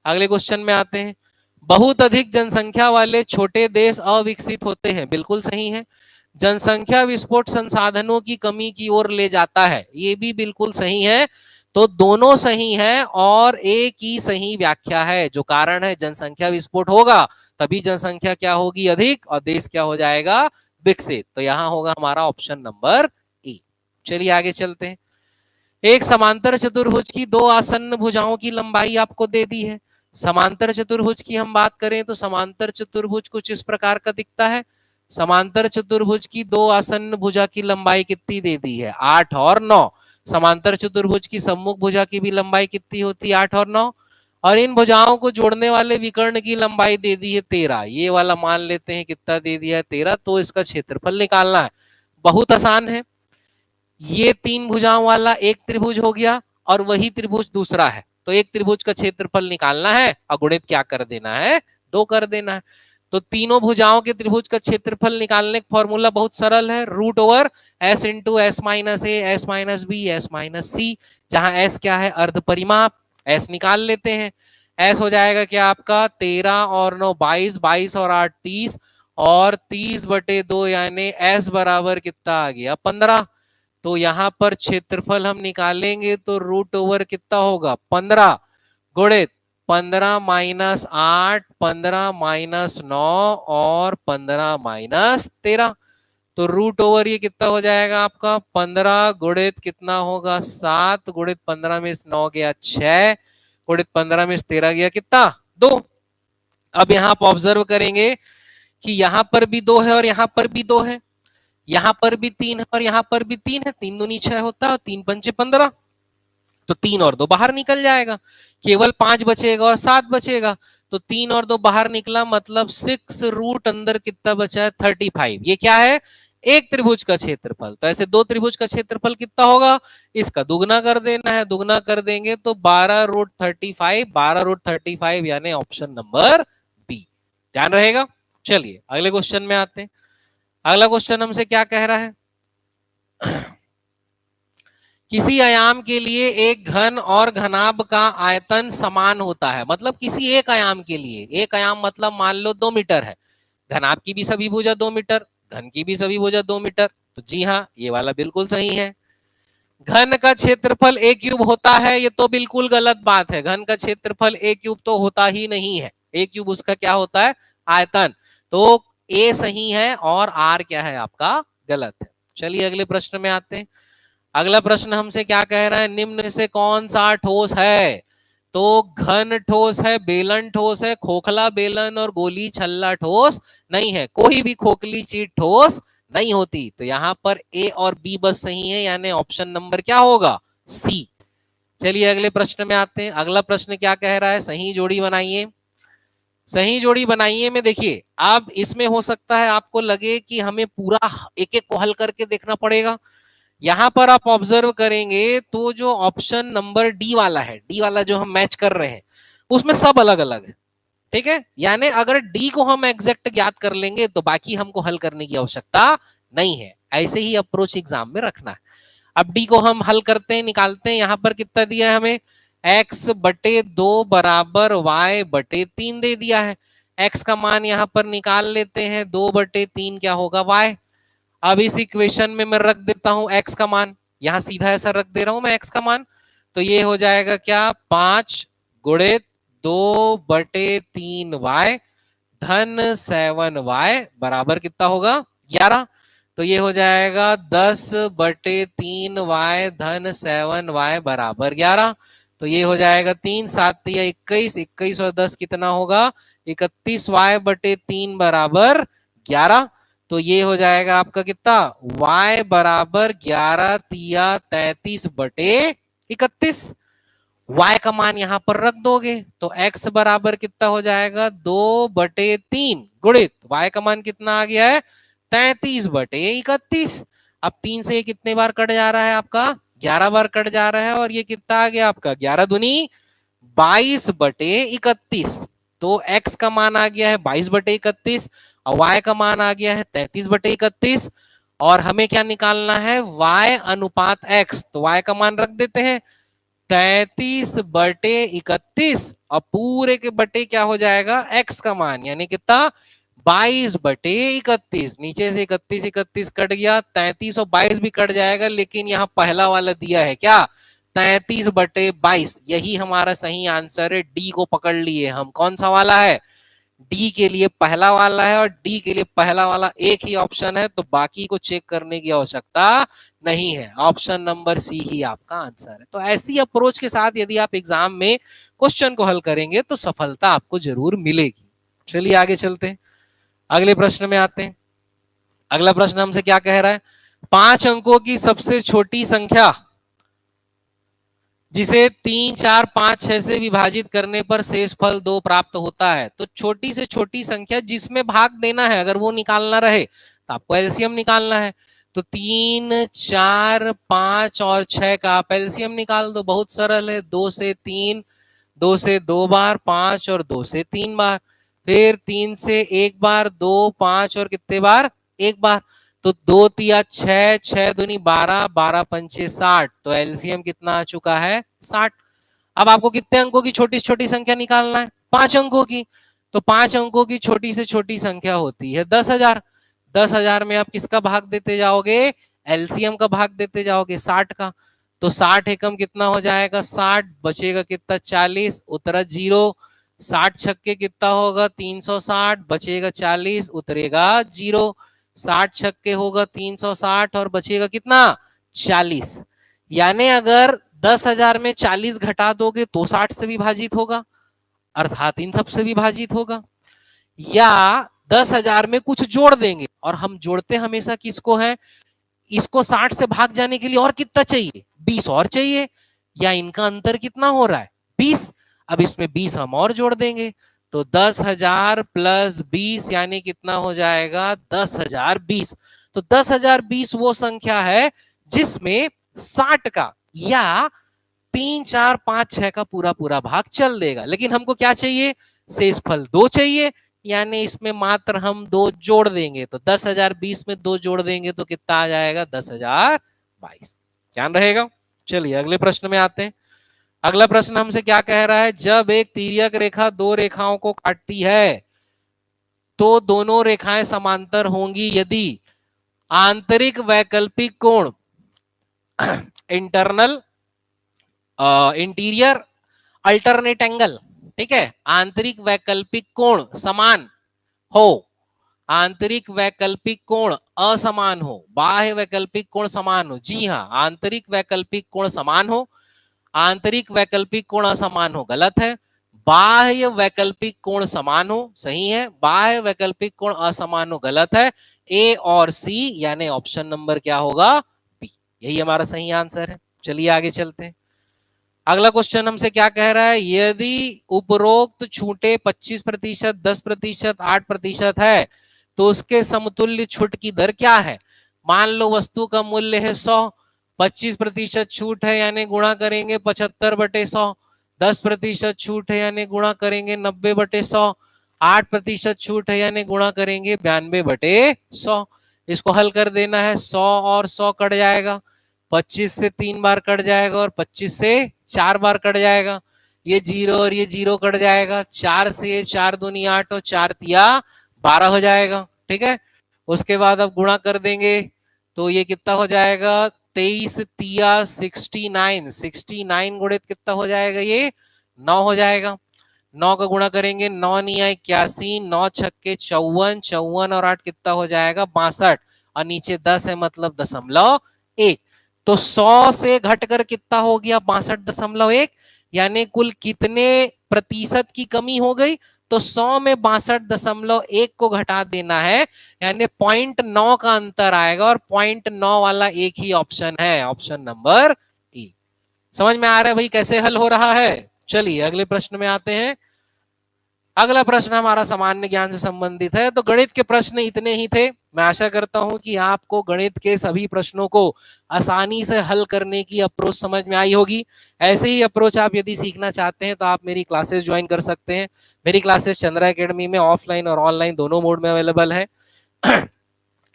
अगले क्वेश्चन में आते हैं। बहुत अधिक जनसंख्या वाले छोटे देश अविकसित होते हैं, बिल्कुल सही है। जनसंख्या विस्फोट संसाधनों की कमी की ओर ले जाता है, ये भी बिल्कुल सही है। तो दोनों सही है और एक ही सही व्याख्या है। जो कारण है जनसंख्या विस्फोट होगा तभी जनसंख्या क्या होगी अधिक और देश क्या हो जाएगा विकसित, तो यहां होगा हमारा ऑप्शन नंबर ए। चलिए आगे चलते हैं। एक समांतर चतुर्भुज की दो आसन्न भुजाओं की लंबाई आपको दे दी है। समांतर चतुर्भुज की हम बात करें तो समांतर चतुर्भुज कुछ इस प्रकार का दिखता है। समांतर चतुर्भुज की दो आसन्न भुजा की लंबाई कितनी दे दी है 8 और 9। समांतर चतुर्भुज की सम्मुख भुजा की भी लंबाई कितनी होती है 8 और 9, और इन भुजाओं को जोड़ने वाले विकर्ण की लंबाई दे दी है 13। ये वाला मान लेते हैं कितना दे दिया है 13, तो इसका क्षेत्रफल निकालना है। बहुत आसान है, ये तीन भुजाओं वाला एक त्रिभुज हो गया और वही त्रिभुज दूसरा है, तो एक त्रिभुज का क्षेत्रफल निकालना है और गुणित क्या कर देना है 2 कर देना है। तो तीनों भुजाओं के त्रिभुज का क्षेत्रफल निकालने का फॉर्मूला बहुत सरल है, root over S into S minus A S minus B S minus C, जहां एस क्या है अर्ध परिमाप, एस निकाल लेते हैं। एस हो जाएगा क्या आपका 13 और 9 22, 22 और 8 30, और 30/2 यानी एस बराबर कितना आ गया 15। तो यहां पर क्षेत्रफल हम निकालेंगे तो रूट ओवर कितना होगा 15 गुणित 15 माइनस 8, 15 माइनस 9 और 15 माइनस 13, तो रूट ओवर ये कितना हो जाएगा आपका 15 गुणित कितना होगा 7 गुणित 15 में 9 गया 6 गुणित 15 में 13 गया कितना 2। अब यहां आप ऑब्जर्व करेंगे कि यहां पर भी 2 है और यहां पर भी 2 है, यहां पर भी 3 है और यहां पर भी 3 है, 3 दूनी 6 होता है, 3 पंचे 15, तो 3 और 2 बाहर निकल जाएगा, केवल 5 बचेगा और 7 बचेगा, तो 3 और 2 बाहर निकला, मतलब 6 रूट अंदर कितना बचा है 35। ये क्या है एक त्रिभुज का क्षेत्रफल, तो ऐसे दो त्रिभुज का क्षेत्रफल कितना होगा इसका दुगना कर देना है, दुगना कर देंगे तो 12 रूट 35, 12 रूट 35 यानी ऑप्शन नंबर बी, ध्यान रहेगा। चलिए अगले क्वेश्चन में आते हैं। अगला क्वेश्चन हमसे क्या कह रहा है, किसी आयाम के लिए एक घन और घनाभ का आयतन समान होता है, मतलब किसी एक आयाम के लिए, एक आयाम मतलब मान लो 2 मीटर है, घनाभ की भी सभी भुजा 2 मीटर, घन की भी सभी भुजा 2 मीटर, तो जी हाँ ये वाला बिल्कुल सही है। घन का क्षेत्रफल a क्यूब होता है, ये तो बिल्कुल गलत बात है, घन का क्षेत्रफल a क्यूब तो होता ही नहीं है, a क्यूब उसका क्या होता है आयतन, तो a सही है और r क्या है आपका गलत है। चलिए अगले प्रश्न में आते हैं। अगला प्रश्न हमसे क्या कह रहा है, निम्न से कौन सा ठोस है, तो घन ठोस है, बेलन ठोस है, खोखला बेलन और गोली छल्ला ठोस नहीं है, कोई भी खोखली चीज ठोस नहीं होती, तो यहां पर ए और बी बस सही है, यानी ऑप्शन नंबर क्या होगा सी। चलिए अगले प्रश्न में आते हैं। अगला प्रश्न क्या कह रहा है, सही जोड़ी बनाइए। सही जोड़ी बनाइए में देखिए, अब इसमें हो सकता है आपको लगे कि हमें पूरा एक एक को हल करके देखना पड़ेगा, यहां पर आप ऑब्जर्व करेंगे तो जो ऑप्शन नंबर डी वाला है, डी वाला जो हम मैच कर रहे हैं उसमें सब अलग अलग है, ठीक है, यानी अगर डी को हम एग्जैक्ट ज्ञात कर लेंगे तो बाकी हमको हल करने की आवश्यकता नहीं है, ऐसे ही अप्रोच एग्जाम में रखना है। अब डी को हम हल करते हैं, निकालते हैं, यहां पर कितना दिया है हमें x बटे 2 बराबर y बटे 3 दे दिया है। x का मान यहां पर निकाल लेते हैं, 2 बटे 3 क्या होगा y। अब इस इक्वेशन में मैं रख देता हूं x का मान, यहां सीधा ऐसा रख दे रहा हूं मैं x का मान, तो ये हो जाएगा क्या 5 गुणित 2 बटे 3y धन 7y बराबर कितना होगा 11। तो ये हो जाएगा 10 बटे 3y धन 7y बराबर 11। तो ये हो जाएगा 3 7 या 21, 21 और 10 कितना होगा 31y बटे 3 बराबर 11। तो ये हो जाएगा आपका कितना y बराबर 11 तिया 33 बटे 31। y का मान यहां पर रख दोगे तो x बराबर कितना हो जाएगा 2 बटे 3 गुणित y का मान कितना आ गया है 33 बटे 31। अब 3 से ये कितने बार कट जा रहा है आपका 11 बार कट जा रहा है, और ये कितना आ गया आपका 11 दूनी 22 बटे 31। तो x का मान आ गया है 22 बटे 31 और y का मान आ गया है 33 बटे 31। और हमें क्या निकालना है y अनुपात x, तो y का मान रख देते हैं 33 बटे 31 और पूरे के बटे क्या हो जाएगा x का मान, यानी कितना 22 बटे 31। नीचे से 31 31 कट गया, 33 और 22 भी कट जाएगा, लेकिन यहाँ पहला वाला दिया है क्या 33 बटे 22। यही हमारा सही आंसर है, डी को पकड़ लिए हम। कौन सा वाला है डी के लिए पहला वाला है, और डी के लिए पहला वाला एक ही ऑप्शन है, तो बाकी को चेक करने की आवश्यकता नहीं है। ऑप्शन नंबर सी ही आपका आंसर है। तो ऐसी अप्रोच के साथ यदि आप एग्जाम में क्वेश्चन को हल करेंगे तो सफलता आपको जरूर मिलेगी। चलिए आगे चलते हैं, अगले प्रश्न में आते हैं। अगला प्रश्न हमसे क्या कह रहा है, 5 अंकों की सबसे छोटी संख्या जिसे 3 4 5 6 से विभाजित करने पर शेष फल 2 प्राप्त होता है। तो छोटी से छोटी संख्या जिसमें भाग देना है, अगर वो निकालना रहे तो आपको एलसीएम निकालना है। तो 3 4 5 और 6 का आप एलसीएम निकाल दो, बहुत सरल है। 2 से 3, 2 से 2 बार, 5 और 2 से 3 बार, फिर 3 से 1 बार, 2 5 और कितने बार 1 बार। तो 2 तिया 6, 6 दूनी 12, 12 पंचे 60। तो एलसीएम कितना आ चुका है 60। अब आपको कितने अंकों की छोटी से छोटी संख्या निकालना है 5 अंकों की। तो 5 अंकों की छोटी से छोटी संख्या होती है 10,000। 10,000 में आप किसका भाग देते जाओगे एलसीएम का भाग देते जाओगे 60 का। तो 60 एकम कितना हो जाएगा 60, बचेगा कितना 40, उतरा 0। 60 छक्के कितना होगा 360, बचेगा 40, उतरेगा 0। 60 छक्के होगा 360 और बचेगा कितना 40। यानी अगर 10,000 में 40 घटा दोगे तो 60 से विभाजित होगा, अर्थात इन सब से विभाजित होगा। या 10,000 में कुछ जोड़ देंगे, और हम जोड़ते हमेशा किसको है, इसको 60 से भाग जाने के लिए और कितना चाहिए 20 और चाहिए, या इनका अंतर कितना हो रहा है 20। अब इसमें 20 हम और जोड़ देंगे, तो 10,000 प्लस 20 यानी कितना हो जाएगा 10,020। तो 10,020 वो संख्या है जिसमें 60 का या 3 4 5 6 का पूरा पूरा भाग चल देगा। लेकिन हमको क्या चाहिए शेषफल 2 चाहिए, यानी इसमें मात्र हम 2 जोड़ देंगे। तो 10,020 में 2 जोड़ देंगे तो कितना आ जाएगा 10,022। ध्यान रहेगा। चलिए अगले प्रश्न में आते हैं। अगला प्रश्न हमसे क्या कह रहा है, जब एक तिर्यक रेखा 2 रेखाओं को काटती है तो दोनों रेखाएं समांतर होंगी यदि आंतरिक वैकल्पिक कोण इंटरनल इंटीरियर अल्टरनेट एंगल, ठीक है, आंतरिक वैकल्पिक कोण समान हो, आंतरिक वैकल्पिक कोण असमान हो, बाह्य वैकल्पिक कोण समान हो। जी हाँ, आंतरिक वैकल्पिक कोण समान हो, आंतरिक वैकल्पिक कोण असमान हो गलत है, बाह्य वैकल्पिक कोण समान हो सही है, बाह्य वैकल्पिक कोण असमान हो गलत है। ए और सी यानी ऑप्शन नंबर क्या होगा बी, यही हमारा सही आंसर है। चलिए आगे चलते हैं। अगला क्वेश्चन हमसे क्या कह रहा है, यदि उपरोक्त छूटे 25%, 10%, 8% है तो उसके समतुल्य छूट की दर क्या है। मान लो वस्तु का मूल्य है 100, 25% छूट है यानी गुणा करेंगे 75 बटे 100, 10% छूट है यानी गुणा करेंगे 90 बटे 100, 8% छूट है यानी गुणा करेंगे 92 बटे 100। इसको हल कर देना है, 100 और 100 कट जाएगा, 25 से 3 बार कट जाएगा और 25 से 4 बार कट जाएगा। ये 0 और ये 0 कट जाएगा। 4 से 4 दूनी 8 और 4 तिया 12 हो जाएगा। ठीक है, उसके बाद अब गुणा कर देंगे तो ये कितना हो जाएगा, 23 तिया 69, 69 गुणित कितना हो जाएगा, ये 9 हो जाएगा। 9 का गुणा करेंगे, 9 निया 81, 9 छक्के 54, 54 और 8 कितना हो जाएगा 62 और नीचे 10 है मतलब 0.1। तो 100 से घटकर कितना हो गया 62.1, यानी कुल कितने प्रतिशत की कमी हो गई, तो 100 में 62.1 को घटा देना है, यानी 0.9 का अंतर आएगा और 0.9 वाला एक ही ऑप्शन है, ऑप्शन नंबर ई। समझ में आ रहा है भाई कैसे हल हो रहा है? चलिए अगले प्रश्न में आते हैं। अगला प्रश्न हमारा सामान्य ज्ञान से संबंधित है। तो गणित के प्रश्न इतने ही थे। मैं आशा करता हूं कि आपको गणित के सभी प्रश्नों को आसानी से हल करने की अप्रोच समझ में आई होगी। ऐसे ही अप्रोच आप यदि सीखना चाहते हैं तो आप मेरी क्लासेस ज्वाइन कर सकते हैं। मेरी क्लासेस चंद्रा एकेडमी में ऑफलाइन और ऑनलाइन दोनों मोड में अवेलेबल है।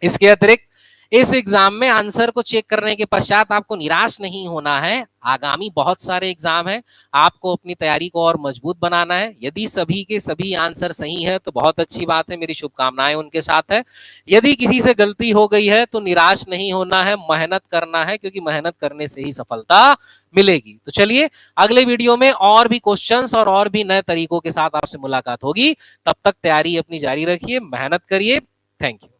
इसके अतिरिक्त इस एग्जाम में आंसर को चेक करने के पश्चात आपको निराश नहीं होना है। आगामी बहुत सारे एग्जाम हैं, आपको अपनी तैयारी को और मजबूत बनाना है। यदि सभी के सभी आंसर सही है तो बहुत अच्छी बात है, मेरी शुभकामनाएं उनके साथ है। यदि किसी से गलती हो गई है तो निराश नहीं होना है, मेहनत करना है, क्योंकि मेहनत करने से ही सफलता मिलेगी। तो चलिए अगले वीडियो में और भी क्वेश्चंस और भी नए तरीकों के साथ आपसे मुलाकात होगी। तब तक तैयारी अपनी जारी रखिए, मेहनत करिए। Thank you.